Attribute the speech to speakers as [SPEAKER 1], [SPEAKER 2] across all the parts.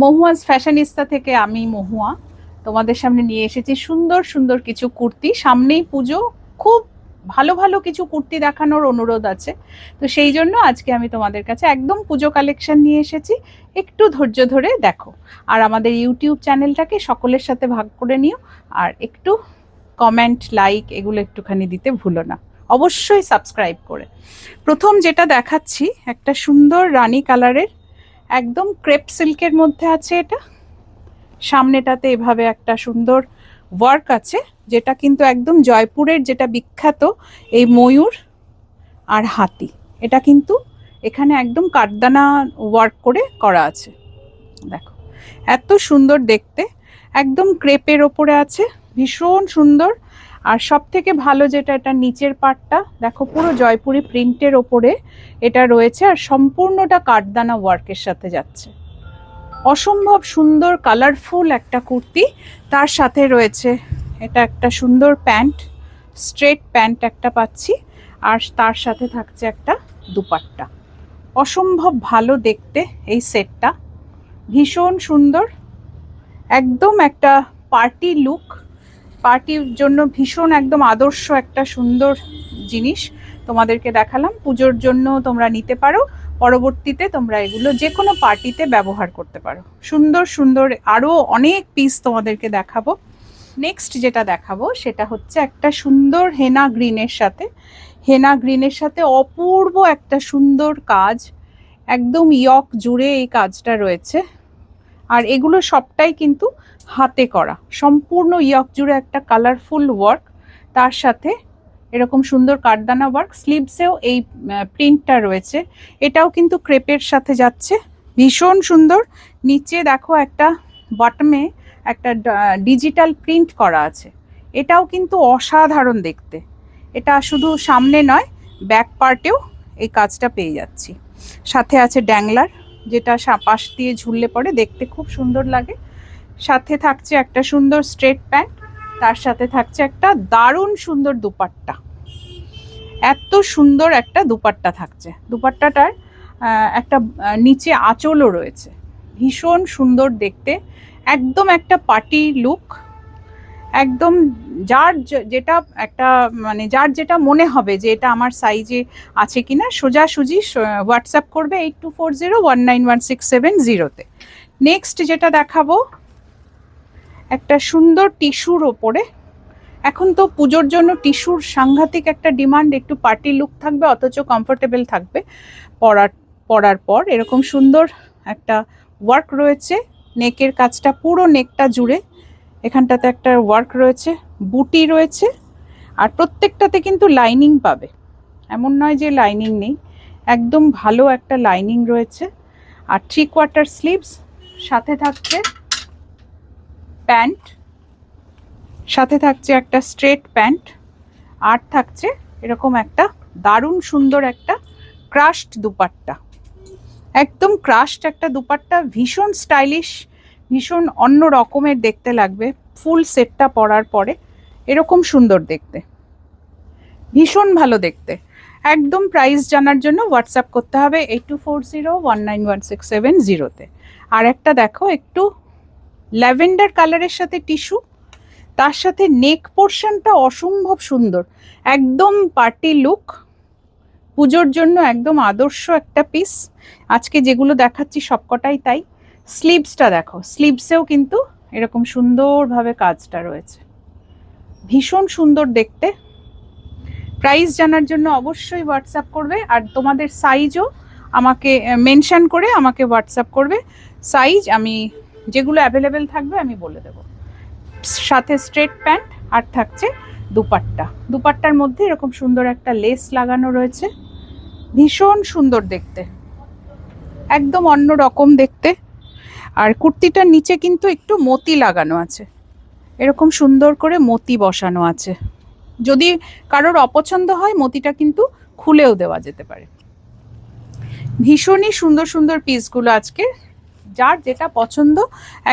[SPEAKER 1] মহুয়াজ fashionista থেকে আমি মহুয়া তোমাদের সামনে নিয়ে এসেছি সুন্দর সুন্দর কিছু কুর্তি। সামনেই পুজো, খুব ভালো ভালো কিছু কুর্তি দেখানোর অনুরোধ আছে। তো সেই জন্য আজকে আমি তোমাদের কাছে একদম পুজো কালেকশন নিয়ে এসেছি। একটু ধৈর্য ধরে দেখো, আর আমাদের ইউটিউব চ্যানেলটাকে সকলের সাথে ভাগ করে নিও। আর একটু কমেন্ট, লাইক এগুলো একটুখানি দিতে ভুলো না, অবশ্যই সাবস্ক্রাইব করে। প্রথম যেটা দেখাচ্ছি, একটা সুন্দর রানী কালারের, একদম ক্রেপ সিল্কের মধ্যে আছে এটা। সামনেটাতে এভাবে একটা সুন্দর ওয়ার্ক আছে, যেটা কিন্তু একদম জয়পুরের যেটা বিখ্যাত এই ময়ূর আর হাতি, এটা কিন্তু এখানে একদম কাঠদানা ওয়ার্ক করে করা আছে। দেখো এত সুন্দর দেখতে, একদম ক্রেপের ওপরে আছে, ভীষণ সুন্দর। আর সব থেকে ভালো যেটা, এটা নিচের পার্টটা দেখো পুরো জয়পুরি প্রিন্টের ওপরে এটা রয়েছে, আর সম্পূর্ণটা কাঠদানা ওয়ার্কের সাথে যাচ্ছে। অসম্ভব সুন্দর কালারফুল একটা কুর্তি। তার সাথে রয়েছে এটা একটা সুন্দর প্যান্ট, স্ট্রেট প্যান্ট একটা পাচ্ছি, আর তার সাথে থাকছে একটা দুপাট্টা। অসম্ভব ভালো দেখতে এই সেটটা, ভীষণ সুন্দর, একদম একটা পার্টি লুক, পার্টির জন্য ভীষণ একদম আদর্শ একটা সুন্দর জিনিস তোমাদেরকে দেখালাম। পুজোর জন্য তোমরা নিতে পারো, পরবর্তীতে তোমরা এগুলো যে কোনো পার্টিতে ব্যবহার করতে পারো। সুন্দর সুন্দর আরও অনেক পিস তোমাদেরকে দেখাবো। নেক্সট যেটা দেখাবো সেটা হচ্ছে একটা সুন্দর হেনা গ্রিনের সাথে, হেনা গ্রিনের সাথে অপূর্ব একটা সুন্দর কাজ, একদম ইয়ক জুড়ে এই কাজটা রয়েছে। আর এগুলো সবটাই কিন্তু হাতে করা, সম্পূর্ণ ইয়ক জুড়ে একটা কালারফুল ওয়ার্ক, তার সাথে এরকম সুন্দর কাঠদানা ওয়ার্ক। স্লিভসেও এই প্রিন্টটা রয়েছে, এটাও কিন্তু ক্রেপের সাথে যাচ্ছে, ভীষণ সুন্দর। নিচে দেখো একটা বটমে একটা ডিজিটাল প্রিন্ট করা আছে, এটাও কিন্তু অসাধারণ দেখতে। এটা শুধু সামনে নয়, ব্যাক পার্টেও এই কাজটা পেয়ে যাচ্ছি। সাথে আছে ড্যাংলার, যেটা পাশ দিয়ে ঝুললে পরে দেখতে খুব সুন্দর লাগে। সাথে থাকছে একটা সুন্দর স্ট্রেট প্যান্ট, তার সাথে থাকছে একটা দারুণ সুন্দর দুপাট্টা। এত সুন্দর একটা দুপাট্টা থাকছে, দুপাট্টাটার একটা নিচে আঁচলও রয়েছে, ভীষণ সুন্দর দেখতে, একদম একটা পার্টি লুক। একদম যার যেটা একটা মানে যার যেটা মনে হবে যে এটা আমার সাইজে আছে কিনা, সোজাসুজি হোয়াটসঅ্যাপ করবে 8240191670-তে। নেক্সট যেটা দেখাবো, একটা সুন্দর টিস্যুর ওপরে, এখন তো পুজোর জন্য টিস্যুর সাংঘাতিক একটা ডিমান্ড, একটু পার্টি লুক থাকবে অথচ কমফোর্টেবল থাকবে পরার পর। এরকম সুন্দর একটা ওয়ার্ক রয়েছে নেকের কাজটা, পুরো নেকটা জুড়ে এখানটাতে একটা ওয়ার্ক রয়েছে, বুটি রয়েছে, আর প্রত্যেকটাতে কিন্তু লাইনিং পাবে, এমন নয় যে লাইনিং নেই, একদম ভালো একটা লাইনিং রয়েছে। আর 3/4 স্লিভস, সাথে থাকছে প্যান্ট, সাথে থাকছে একটা স্ট্রেট প্যান্ট, আর থাকছে এরকম একটা দারুণ সুন্দর একটা ক্রাশড দুপাট্টা, একদম ক্রাশড একটা দুপাট্টা, ভীষণ স্টাইলিশ, ভীষণ অন্য রকমের দেখতে লাগবে ফুল সেটটা পরার পরে। এরকম সুন্দর দেখতে, ভীষণ ভালো দেখতে। একদম প্রাইস জানার জন্য হোয়াটসঅ্যাপ করতে হবে 8240191670-তে। আর একটা দেখো একটু ল্যাভেন্ডার কালারের সাথে টিস্যু, তার সাথে নেক পোর্শনটা অসম্ভব সুন্দর, একদম পার্টি লুক, পুজোর জন্য একদম আদর্শ একটা পিস। আজকে যেগুলো দেখাচ্ছি সবকটাই তাই। স্লিভসটা দেখো, স্লিভসেও কিন্তু এরকম সুন্দরভাবে কাজটা রয়েছে, ভীষণ সুন্দর দেখতে। প্রাইস জানার জন্য অবশ্যই হোয়াটসঅ্যাপ করবে, আর তোমাদের সাইজও আমাকে মেনশন করে আমাকে হোয়াটসঅ্যাপ করবে, সাইজ আমি যেগুলো অ্যাভেলেবেল থাকবে আমি বলে দেবো। সাথে স্ট্রেট প্যান্ট, আর থাকছে দুপাট্টা, দুপাট্টার মধ্যে এরকম সুন্দর একটা লেস লাগানো রয়েছে, ভীষণ সুন্দর দেখতে, একদম অন্য রকম দেখতে। আর কুর্তিটার নিচে কিন্তু একটু মতি লাগানো আছে, এরকম সুন্দর করে মতি বসানো আছে, যদি কারোর অপছন্দ হয় মতিটা কিন্তু খুলেও দেওয়া যেতে পারে। ভীষণই সুন্দর সুন্দর পিসগুলো আজকে, যার যেটা পছন্দ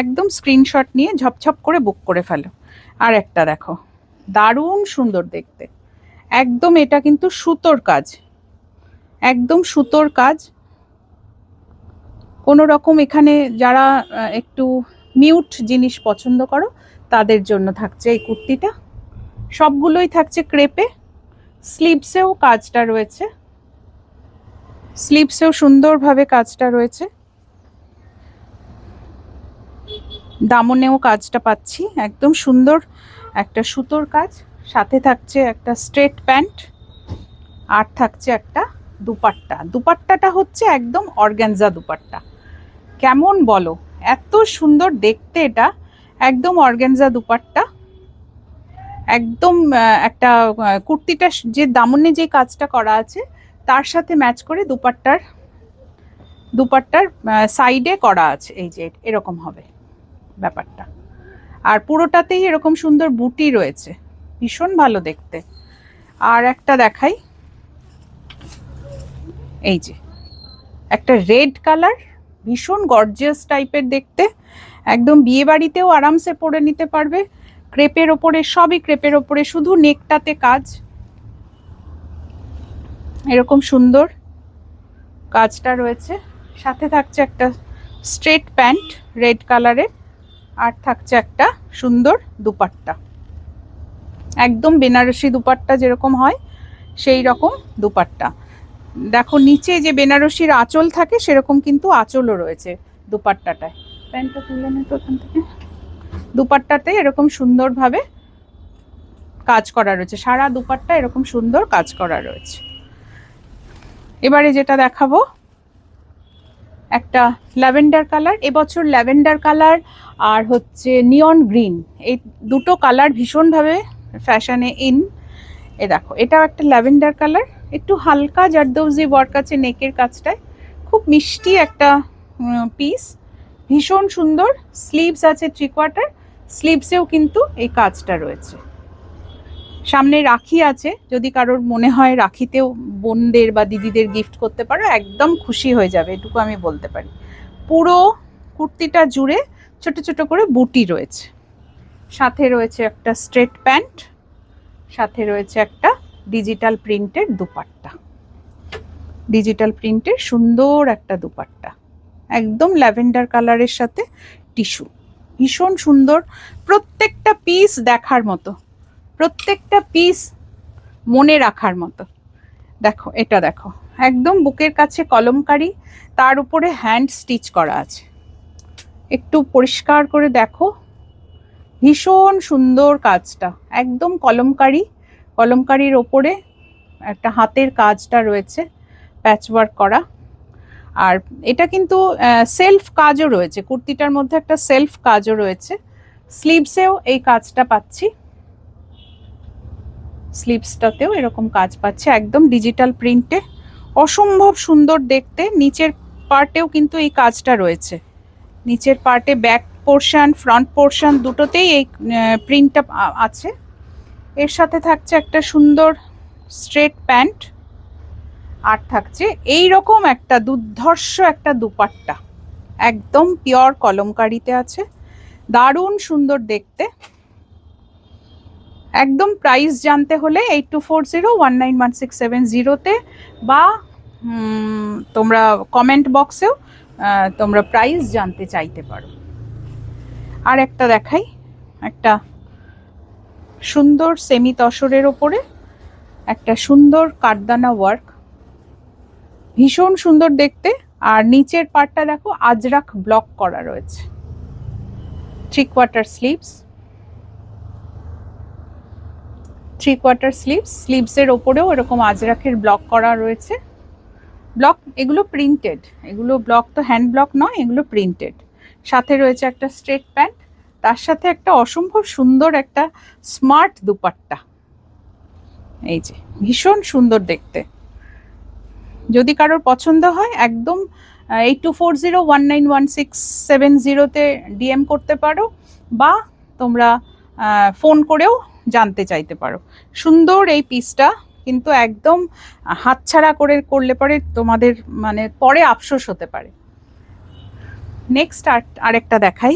[SPEAKER 1] একদম স্ক্রিনশট নিয়ে ঝপঝপ করে বুক করে ফেলো। আর একটা দেখো, দারুণ সুন্দর দেখতে, একদম এটা কিন্তু সুতোর কাজ, একদম সুতোর কাজ, কোনো রকম এখানে যারা একটু মিউট জিনিস পছন্দ করো তাদের জন্য থাকছে এই কুর্তিটা। সবগুলোই থাকছে ক্রেপে। স্লিভসেও কাজটা রয়েছে, স্লিভসেও সুন্দরভাবে কাজটা রয়েছে, দামনেও কাজটা পাচ্ছি একদম সুন্দর একটা সুতোর কাজ। সাথে থাকছে একটা স্ট্রেট প্যান্ট, আর থাকছে একটা দুপাট্টা। দুপাট্টাটা হচ্ছে একদম অর্গানজা দুপাট্টা। কেমন বলো, এত সুন্দর দেখতে এটা, একদম অর্গানজা দুপাট্টা। একদম একটা কুর্তিটা যে দামনে যে কাজটা করা আছে তার সাথে ম্যাচ করে দুপাট্টার সাইডে করা আছে, এই যে এরকম হবে ব্যাপারটা। আর পুরোটাতেই এরকম সুন্দর বুটি রয়েছে, ভীষণ ভালো দেখতে। আর একটা দেখাই, এই যে একটা রেড কালার, ভীষণ গর্জিয়াস টাইপের দেখতে, একদম বিয়ে বাড়িতেও আরামসে পরে নিতে পারবে। ক্রেপের ওপরে, সবই ক্রেপের ওপরে, শুধু নেকটাতে কাজ, এরকম সুন্দর কাজটা রয়েছে। সাথে থাকছে একটা স্ট্রেট প্যান্ট রেড কালারের, আর থাকছে একটা সুন্দর দুপাট্টা, একদম বেনারসি দুপাট্টা যেরকম হয় সেই রকম দুপাট্টা। দেখো নিচে যে বেনারসির আঁচল থাকে সেরকম কিন্তু আঁচলও রয়েছে দুপাট্টাটায়। প্যান্টটা তুলে নিত ওখান থেকে। দুপাট্টাতে এরকম সুন্দরভাবে কাজ করা রয়েছে, সারা দুপাট্টা এরকম সুন্দর কাজ করা রয়েছে। এবারে যেটা দেখাবো একটা ল্যাভেন্ডার কালার। এবছর ল্যাভেন্ডার কালার আর হচ্ছে নিয়ন গ্রিন, এই দুটো কালার ভীষণভাবে ফ্যাশনে ইন। এ দেখো, এটাও একটা ল্যাভেন্ডার কালার, একটু হালকা জারদৌজি ওয়ার্ক আছে নেকের কাজটায়, খুব মিষ্টি একটা পিস, ভীষণ সুন্দর। স্লিভস আছে 3/4, স্লিভসেও কিন্তু এই কাজটা রয়েছে। সামনে রাখি আছে, যদি কারোর মনে হয় রাখিতেও বোনদের বা দিদিদের গিফট করতে পারো, একদম খুশি হয়ে যাবে, এটুকু আমি বলতে পারি। পুরো কুর্তিটা জুড়ে ছোট ছোট করে বুটি রয়েছে। সাথে রয়েছে একটা স্ট্রেট প্যান্ট, সাথে রয়েছে একটা ডিজিটাল প্রিন্টের দুপাট্টা, ডিজিটাল প্রিন্টের সুন্দর একটা দুপাট্টা, একদম ল্যাভেন্ডার কালারের সাথে টিস্যু, ভীষণ সুন্দর। প্রত্যেকটা পিস দেখার মতো, প্রত্যেকটা পিস মনে রাখার মতো। দেখো এটা দেখো, একদম বুকের কাছে কলমকারি, তার উপরে হ্যান্ড স্টিচ করা আছে। একটু পরিষ্কার করে দেখো, ভীষণ সুন্দর কাজটা, একদম কলমকারি, কলমকারির ওপরে একটা হাতের কাজটা রয়েছে প্যাচওয়ার্ক করা। আর এটা কিন্তু সেলফ কাজও রয়েছে, কুর্তিটার মধ্যে একটা সেলফ কাজও রয়েছে। স্লিভসেও এই কাজটা পাচ্ছি, স্লিভসটাতেও এরকম কাজ পাচ্ছে, একদম ডিজিটাল প্রিন্টে, অসম্ভব সুন্দর দেখতে। নিচের পার্টেও কিন্তু এই কাজটা রয়েছে, নিচের পার্টে ব্যাক পোর্শন ফ্রন্ট পোর্শন দুটোতেই এই প্রিন্টটা আছে। এর সাথে থাকছে একটা সুন্দর স্ট্রেট প্যান্ট, আর থাকছে এই রকম একটা দুর্ধর্ষ একটা দুপাট্টা, একদম পিওর কলমকারিতে আছে, দারুণ সুন্দর দেখতে। একদম প্রাইস জানতে হলে 8240191670-তে বা তোমরা কমেন্ট বক্সেও তোমরা প্রাইস জানতে চাইতে পারো। আর একটা দেখাই, একটা সুন্দর সেমি তসরের ওপরে একটা সুন্দর কাঠদানা ওয়ার্ক, ভীষণ সুন্দর দেখতে। আর নিচের পার্টটা দেখো আজরাক ব্লক করা রয়েছে, 3/4 স্লিভস, 3/4 স্লিভস, স্লিভসের ওপরেও এরকম আজরাকের ব্লক করা রয়েছে। ব্লক এগুলো প্রিন্টেড, এগুলো ব্লক তো হ্যান্ড ব্লক নয়, এগুলো প্রিন্টেড। সাথে রয়েছে একটা স্ট্রেট প্যান্ট, তার সাথে একটা অসম্ভব সুন্দর একটা স্মার্ট দুপাট্টা, এই যে ভীষণ সুন্দর দেখতে। যদি কারোর পছন্দ হয় একদম 8240191670-তে ডিএম করতে পারো, বা তোমরা ফোন করেও জানতে চাইতে পারো। সুন্দর এই পিসটা কিন্তু একদম হাতছাড়া করলে পরে তোমাদের মানে পরে আফসোস হতে পারে। নেক্সট আরেকটা দেখাই,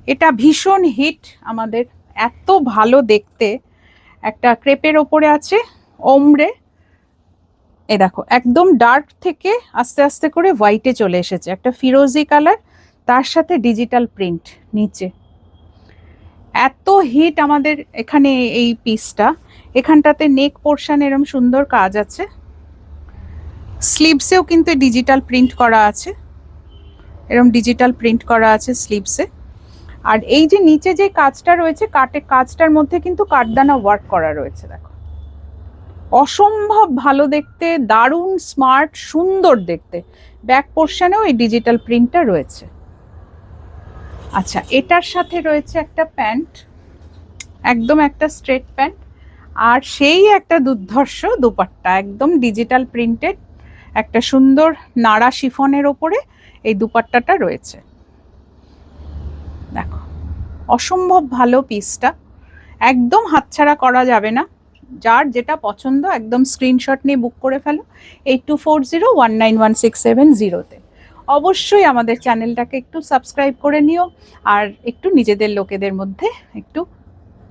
[SPEAKER 1] এটা ভীষণ হিট আমাদের, এত ভালো দেখতে, একটা ক্রেপের ওপরে আছে ওমরে, এই দেখো একদম ডার্ক থেকে আস্তে আস্তে করে হোয়াইটে চলে এসেছে, একটা ফিরোজি কালার, তার সাথে ডিজিটাল প্রিন্ট নিচে। এত হিট আমাদের এখানে এই পিসটা। এখানটাতে নেক পোর্শন এরম সুন্দর কাজ আছে, স্লিভসেও কিন্তু ডিজিটাল প্রিন্ট করা আছে, এরম ডিজিটাল প্রিন্ট করা আছে স্লিভসে। আর এই যে নিচে যে কাজটা রয়েছে, কাজটার মধ্যে কিন্তু কাঠদানা ওয়ার্ক করা রয়েছে, দেখো অসম্ভব ভালো দেখতে, দারুণ স্মার্ট, সুন্দর দেখতে। ব্যাক পোর্শনেও এই ডিজিটাল প্রিন্টটা রয়েছে। আচ্ছা, এটার সাথে রয়েছে একটা প্যান্ট, একদম একটা স্ট্রেট প্যান্ট, আর সেই একটা দুর্ধর্ষ দুপাট্টা, একদম ডিজিটাল প্রিন্টেড, একটা সুন্দর নাড়া শিফনের ওপরে এই দুপাট্টাটা রয়েছে। দেখো অসম্ভব ভালো পিসটা, একদম হাতছাড়া করা যাবে না। যার যেটা পছন্দ একদম স্ক্রিনশট নিয়ে বুক করে ফেলো 8240191670-তে। অবশ্যই আমাদের চ্যানেলটাকে একটু সাবস্ক্রাইব করে নিও, আর একটু নিজেদের লোকেদের মধ্যে একটু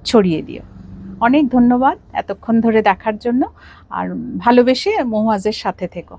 [SPEAKER 1] ছড়িয়ে দিও। অনেক ধন্যবাদ এতক্ষণ ধরে দেখার জন্য, আর ভালোবেসে মহুয়াজের সাথে থেকো।